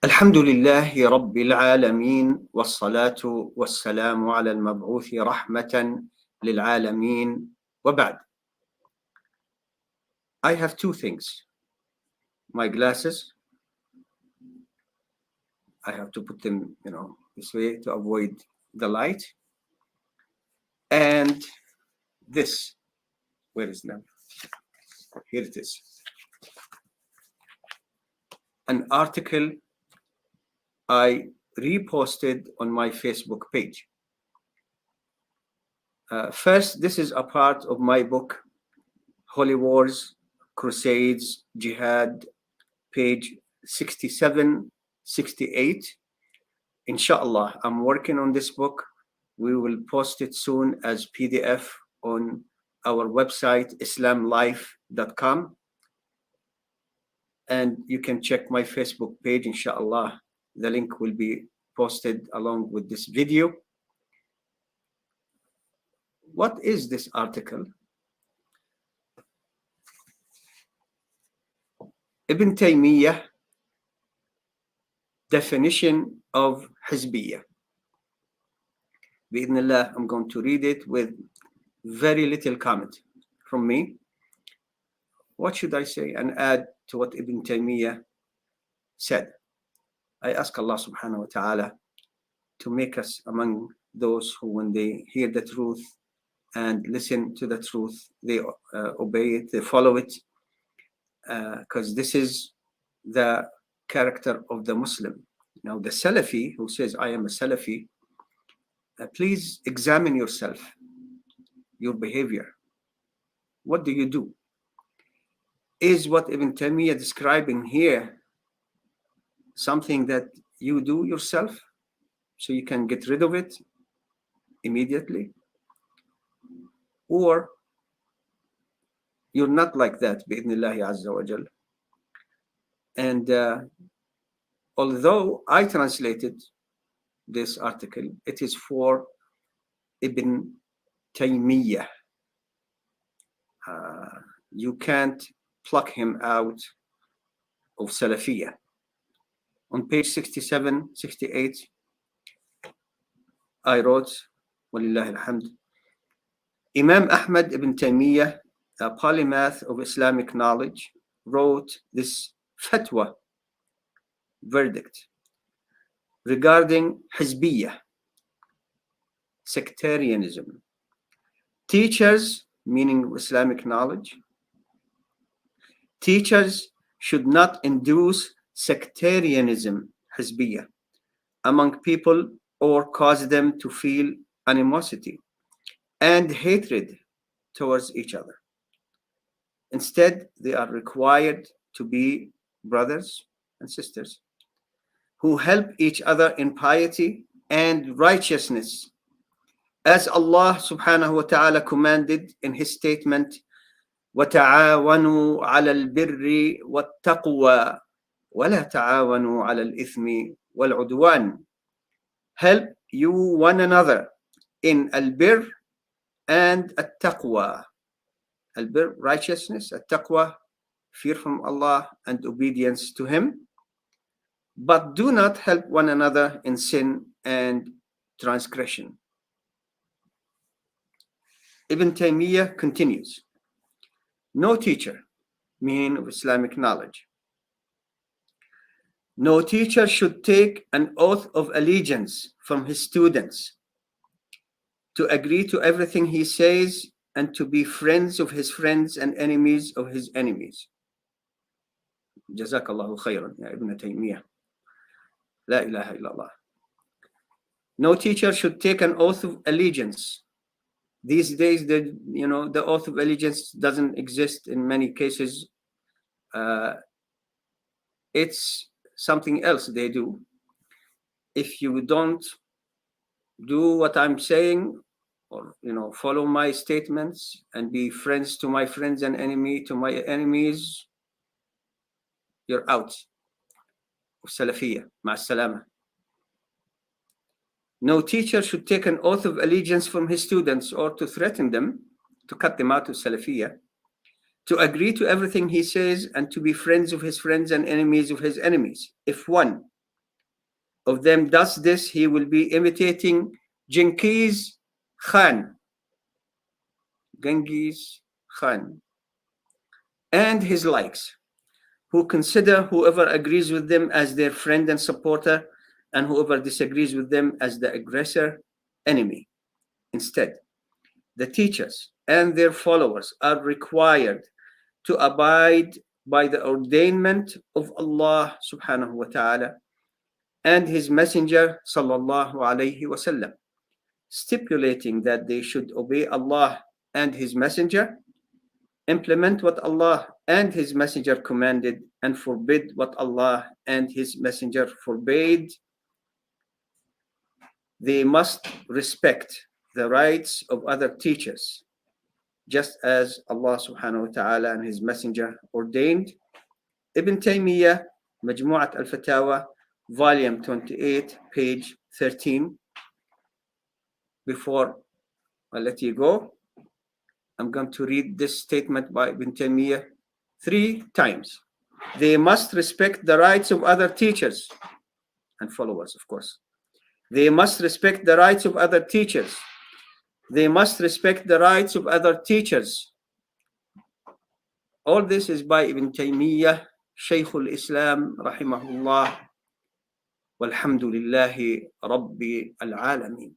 الحمد لله رب العالمين والصلاة والسلام على المبعوث رحمة للعالمين وبعد. I have two things. My glasses, I have to put them, this way to avoid the light. And this, where is now? Here it is. An article I reposted on my Facebook page. First, this is a part of my book, Holy Wars, Crusades, Jihad, page 67, 68. Inshallah, I'm working on this book. We will post it soon as PDF on our website, islamlife.com. And you can check my Facebook page, inshallah. The link will be posted along with this video. What is this article? Ibn Taymiyyah, definition of Hizbiyyah. Bi'idhnillah, I'm going to read it with very little comment from me. What should I say and add to what Ibn Taymiyyah said? I ask Allah subhanahu wa ta'ala to make us among those who, when they hear the truth and listen to the truth, they obey it, they follow it, because this is the character of the Muslim. Now, the Salafi who says, I am a Salafi, please examine yourself, your behavior. What do you do? Is what Ibn Taymiyyah describing here something that you do yourself so you can get rid of it immediately? Or you're not like that, bi'idhnillahi azza wa jal. And although I translated this article, it is for Ibn Taymiyyah. You can't pluck him out of Salafiyah. On page 67, 68, I wrote, Walillahi alhamd, Imam Ahmad ibn Taymiyyah, a polymath of Islamic knowledge, wrote this fatwa verdict regarding Hizbiyyah, sectarianism. Teachers, meaning Islamic knowledge, teachers should not induce sectarianism, Hizbiyyah, among people or cause them to feel animosity and hatred towards each other. Instead, they are required to be brothers and sisters who help each other in piety and righteousness, as Allah subhanahu wa ta'ala commanded in his statement, وَتَعَاوَنُوا عَلَى الْبِرِّ وَالتَّقْوَى وَلَا تَعَاوَنُوا عَلَى الْإِثْمِ وَالْعُدْوَانِ. Help you one another in al-birr and at-taqwa. Al-birr, righteousness, at-taqwa, fear from Allah and obedience to him. But do not help one another in sin and transgression. Ibn Taymiyyah continues, no teacher, meaning of Islamic knowledge, no teacher should take an oath of allegiance from his students to agree to everything he says and to be friends of his friends and enemies of his enemies. Jazakallahu khairan, ya Ibn Taymiyyah. La ilaha illallah. No teacher should take an oath of allegiance. These days, the oath of allegiance doesn't exist in many cases. It's something else they do. If you don't do what I'm saying, or follow my statements and be friends to my friends and enemy to my enemies, you're out of Salafiyah. Ma'as-salama. No teacher should take an oath of allegiance from his students or to threaten them, to cut them out of Salafiyah, to agree to everything he says and to be friends of his friends and enemies of his enemies. If one of them does this, he will be imitating Genghis Khan, and his likes, who consider whoever agrees with them as their friend and supporter, and whoever disagrees with them as the aggressor, enemy. Instead, the teachers and their followers are required to abide by the ordainment of Allah subhanahu wa ta'ala and his messenger sallallahu alayhi wasallam, stipulating that they should obey Allah and his messenger, implement what Allah and his messenger commanded, and forbid what Allah and his messenger forbade. They must respect the rights of other teachers, just as Allah subhanahu wa ta'ala and his messenger ordained. Ibn Taymiyyah, Majmu'at al-Fatawa, volume 28, page 13. Before I let you go, I'm going to read this statement by Ibn Taymiyyah 3 times. They must respect the rights of other teachers and followers, of course. They must respect the rights of other teachers. They must respect the rights of other teachers. All this is by Ibn Taymiyyah, Shaykhul Islam, rahimahullah. Walhamdulillahi Rabbi al-Alameen.